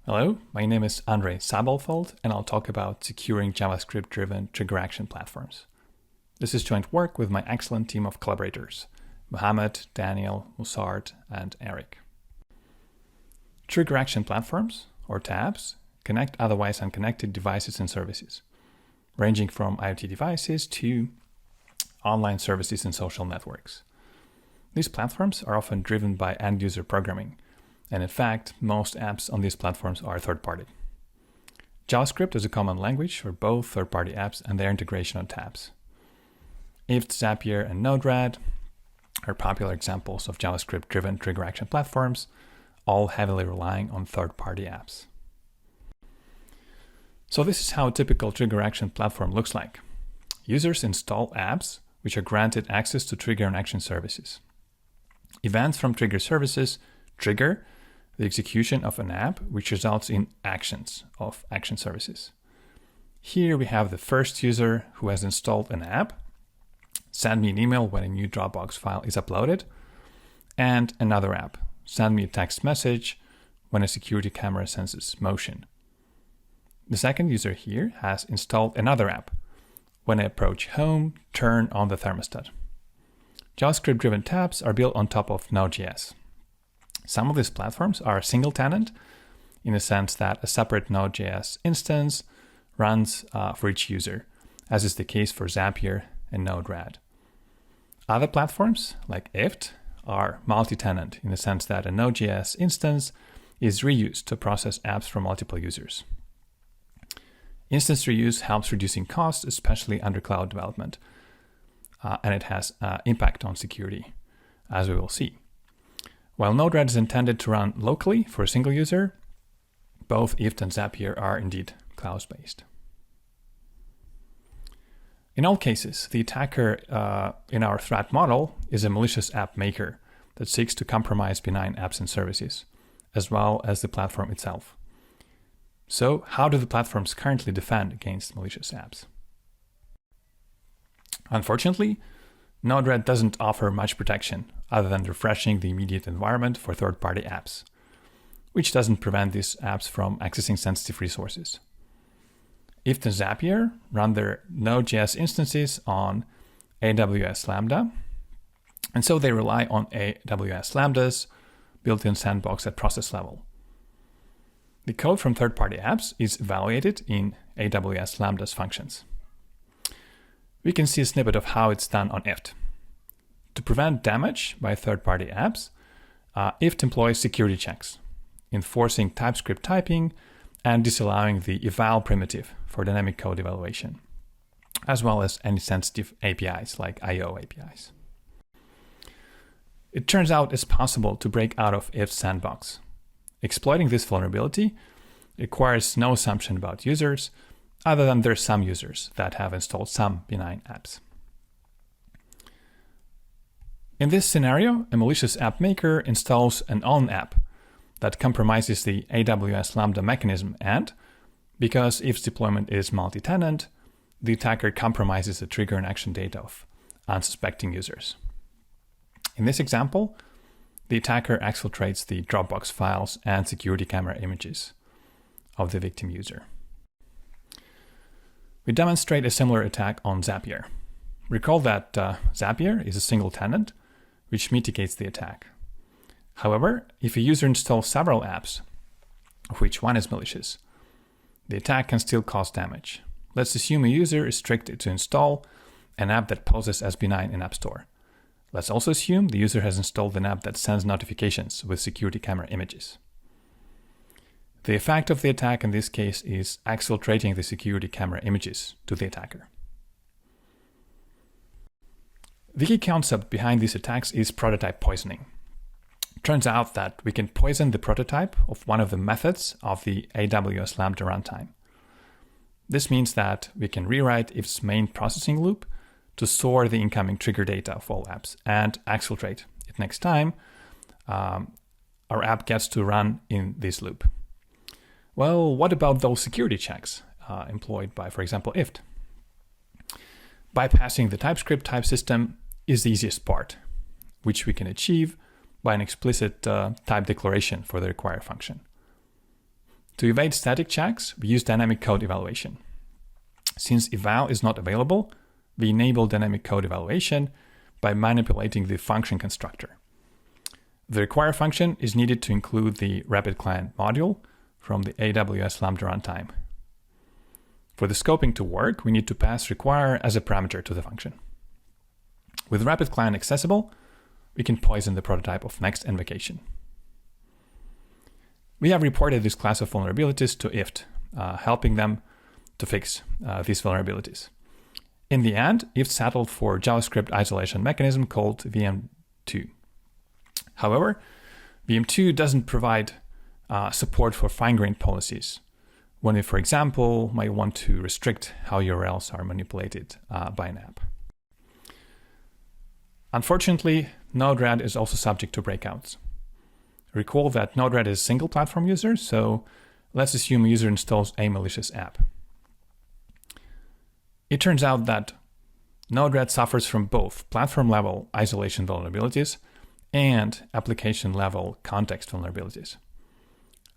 Hello, my name is Andrei Sabelfeld, and I'll talk about securing JavaScript-driven trigger action platforms. This is joint work with my excellent team of collaborators, Mohammad, Daniel, Musard, and Eric. Trigger action platforms, or TAPs, connect otherwise unconnected devices and services, ranging from IoT devices to online services and social networks. These platforms are often driven by end-user programming, and in fact, most apps on these platforms are third-party. JavaScript is a common language for both third-party apps and their integration on TAPs. IFTTT, Zapier, and Node.js are popular examples of JavaScript-driven trigger action platforms, all heavily relying on third-party apps. So this is how a typical trigger action platform looks like. Users install apps which are granted access to trigger and action services. Events from trigger services trigger the execution of an app, which results in actions of action services. Here we have the first user who has installed an app, send me an email when a new Dropbox file is uploaded, and another app, send me a text message when a security camera senses motion. The second user here has installed another app. When I approach home, turn on the thermostat. JavaScript-driven TAPs are built on top of Node.js. Some of these platforms are single-tenant, in the sense that a separate Node.js instance runs for each user, as is the case for Zapier and Node-RED. Other platforms, like IFTTT, are multi-tenant, in the sense that a Node.js instance is reused to process apps from multiple users. Instance reuse helps reducing costs, especially under cloud development, and it has impact on security, as we will see. While Node.RED is intended to run locally for a single user, both IFTTT and Zapier are indeed cloud-based. In all cases, the attacker in our threat model is a malicious app maker that seeks to compromise benign apps and services, as well as the platform itself. So, how do the platforms currently defend against malicious apps? Unfortunately, Node.RED doesn't offer much protection other than refreshing the immediate environment for third-party apps, which doesn't prevent these apps from accessing sensitive resources. IFTTT and Zapier run their Node.js instances on AWS Lambda, and so they rely on AWS Lambda's built-in sandbox at process level. The code from third-party apps is evaluated in AWS Lambda's functions. We can see a snippet of how it's done on IFTTT. To prevent damage by third-party apps, IFTTT employs security checks, enforcing TypeScript typing and disallowing the eval primitive for dynamic code evaluation, as well as any sensitive APIs like I/O APIs. It turns out it's possible to break out of IFTTT sandbox. Exploiting this vulnerability requires no assumption about users, other than there are some users that have installed some benign apps. In this scenario, a malicious app maker installs an own app that compromises the AWS Lambda mechanism, and because IFTTT deployment is multi-tenant, the attacker compromises the trigger and action data of unsuspecting users. In this example, the attacker exfiltrates the Dropbox files and security camera images of the victim user. We demonstrate a similar attack on Zapier. Recall that Zapier is a single tenant, which mitigates the attack. However, if a user installs several apps, of which one is malicious, the attack can still cause damage. Let's assume a user is tricked to install an app that poses as benign in App Store. Let's also assume the user has installed an app that sends notifications with security camera images. The effect of the attack in this case is exfiltrating the security camera images to the attacker. The key concept behind these attacks is prototype poisoning. It turns out that we can poison the prototype of one of the methods of the AWS Lambda runtime. This means that we can rewrite IFTTT's main processing loop to store the incoming trigger data of all apps and exfiltrate it next time our app gets to run in this loop. Well, what about those security checks employed by, for example, IFTTT? Bypassing the TypeScript type system is the easiest part, which we can achieve by an explicit type declaration for the require function. To evade static checks, we use dynamic code evaluation. Since eval is not available, we enable dynamic code evaluation by manipulating the function constructor. The require function is needed to include the RapidClient module from the AWS Lambda runtime. For the scoping to work, we need to pass require as a parameter to the function. With RapidClient accessible, we can poison the prototype of next invocation. We have reported this class of vulnerabilities to IFT, helping them to fix these vulnerabilities. In the end, IFT settled for JavaScript isolation mechanism called VM2. However, VM2 doesn't provide support for fine-grained policies when we, for example, might want to restrict how URLs are manipulated by an app. Unfortunately, Node-RED is also subject to breakouts. Recall that Node-RED is a single platform user, so let's assume a user installs a malicious app. It turns out that Node-RED suffers from both platform-level isolation vulnerabilities and application-level context vulnerabilities.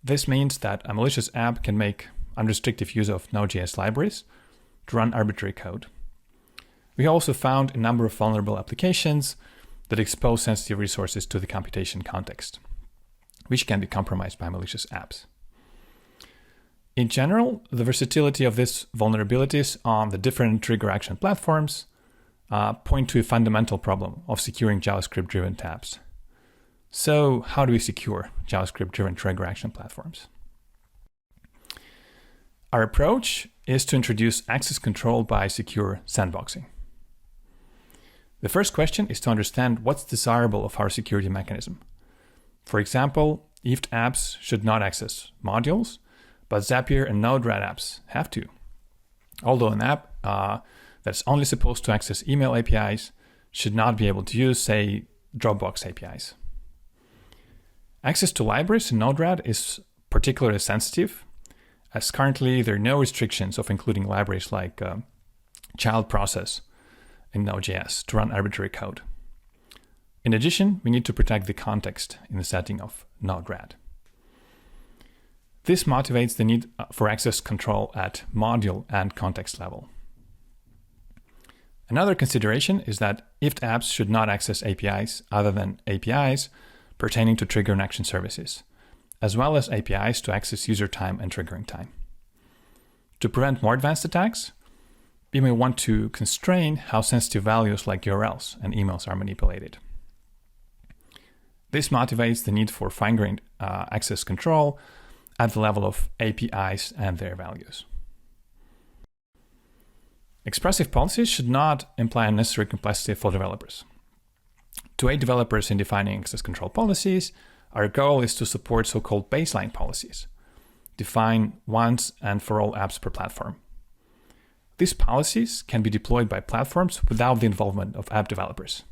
This means that a malicious app can make unrestricted use of Node.js libraries to run arbitrary code. We also found a number of vulnerable applications that expose sensitive resources to the computation context, which can be compromised by malicious apps. In general, the versatility of these vulnerabilities on the different trigger action platforms point to a fundamental problem of securing JavaScript-driven TAPs. So how do we secure JavaScript-driven trigger action platforms? Our approach is to introduce access control by secure sandboxing. The first question is to understand what's desirable of our security mechanism. For example, IFT apps should not access modules, but Zapier and Node-RED apps have to. Although an app that's only supposed to access email APIs should not be able to use, say, Dropbox APIs. Access to libraries in Node-RED is particularly sensitive, as currently there are no restrictions of including libraries like child process in Node.js to run arbitrary code. In addition, we need to protect the context in the setting of Node-RED. This motivates the need for access control at module and context level. Another consideration is that IFT apps should not access APIs other than APIs pertaining to trigger and action services, as well as APIs to access user time and triggering time. To prevent more advanced attacks, we may want to constrain how sensitive values like URLs and emails are manipulated. This motivates the need for fine-grained access control at the level of APIs and their values. Expressive policies should not imply unnecessary complexity for developers. To aid developers in defining access control policies, our goal is to support so-called baseline policies, define once and for all apps per platform. These policies can be deployed by platforms without the involvement of app developers.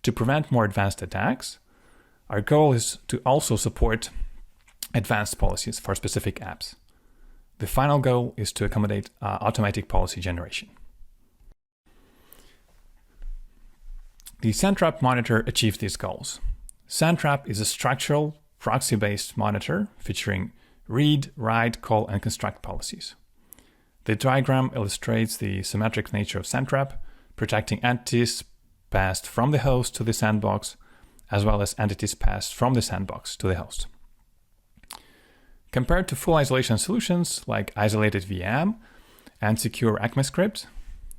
To prevent more advanced attacks, our goal is to also support advanced policies for specific apps. The final goal is to accommodate automatic policy generation. The SandTrap monitor achieves these goals. SandTrap is a structural, proxy-based monitor featuring read, write, call, and construct policies. The diagram illustrates the symmetric nature of SandTrap, protecting entities passed from the host to the sandbox, as well as entities passed from the sandbox to the host. Compared to full isolation solutions like isolated VM and secure ECMAScript,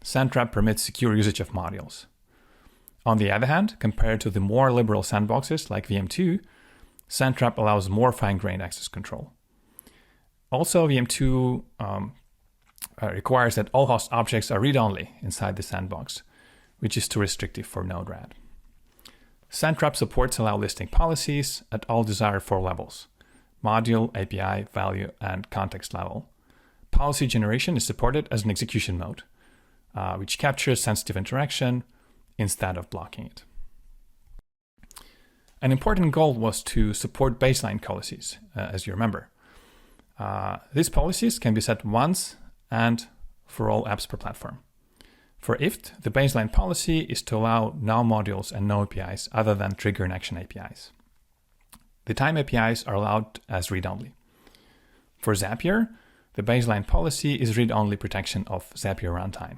SandTrap permits secure usage of modules. On the other hand, compared to the more liberal sandboxes like VM2, SandTrap allows more fine-grained access control. Also, VM2 requires that all host objects are read-only inside the sandbox, which is too restrictive for Node-RED. SandTrap supports allow listing policies at all desired 4 levels: module, API, value, and context level. Policy generation is supported as an execution mode, which captures sensitive interaction instead of blocking it. An important goal was to support baseline policies, as you remember. These policies can be set once and for all apps per platform. For IFT, the baseline policy is to allow no modules and no APIs other than trigger and action APIs. The time APIs are allowed as read-only. For Zapier, the baseline policy is read-only protection of Zapier runtime.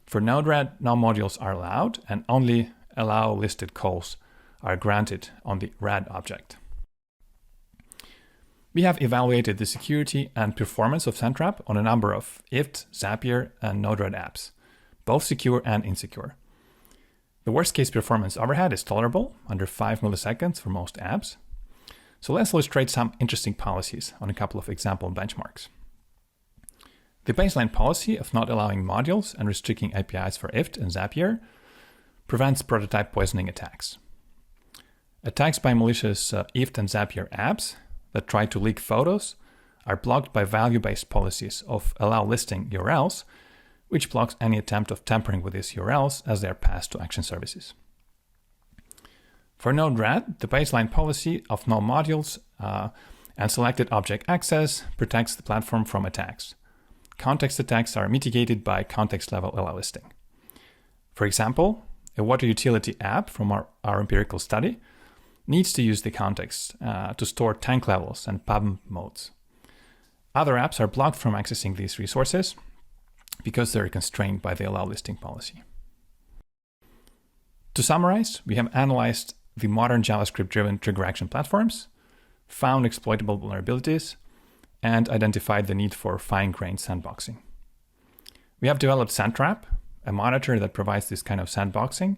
For Node-RED, no modules are allowed, and only allow listed calls are granted on the RED object. We have evaluated the security and performance of SandTrap on a number of IFT, Zapier, and Node-RED apps, both secure and insecure. The worst-case performance overhead is tolerable, under 5 milliseconds for most apps. So let's illustrate some interesting policies on a couple of example benchmarks. The baseline policy of not allowing modules and restricting APIs for IFT and Zapier prevents prototype poisoning attacks. Attacks by malicious IFT and Zapier apps that try to leak photos are blocked by value-based policies of allow listing URLs, which blocks any attempt of tampering with these URLs as they are passed to action services. For Node-RED, the baseline policy of no modules and selected object access protects the platform from attacks. Context attacks are mitigated by context-level allow listing. For example, a water utility app from our empirical study needs to use the context to store tank levels and pump modes. Other apps are blocked from accessing these resources because they're constrained by the allow listing policy. To summarize, we have analyzed the modern JavaScript-driven trigger action platforms, found exploitable vulnerabilities, and identified the need for fine-grained sandboxing. We have developed SandTrap, a monitor that provides this kind of sandboxing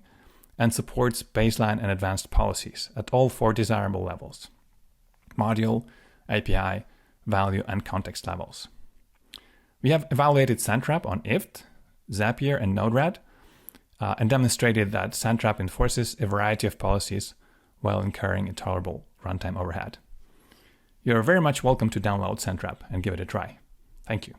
and supports baseline and advanced policies at all 4 desirable levels: module, API, value, and context levels. We have evaluated SandTrap on IFT, Zapier, and Node-RED, and demonstrated that SandTrap enforces a variety of policies while incurring a tolerable runtime overhead. You're very much welcome to download SandTrap and give it a try. Thank you.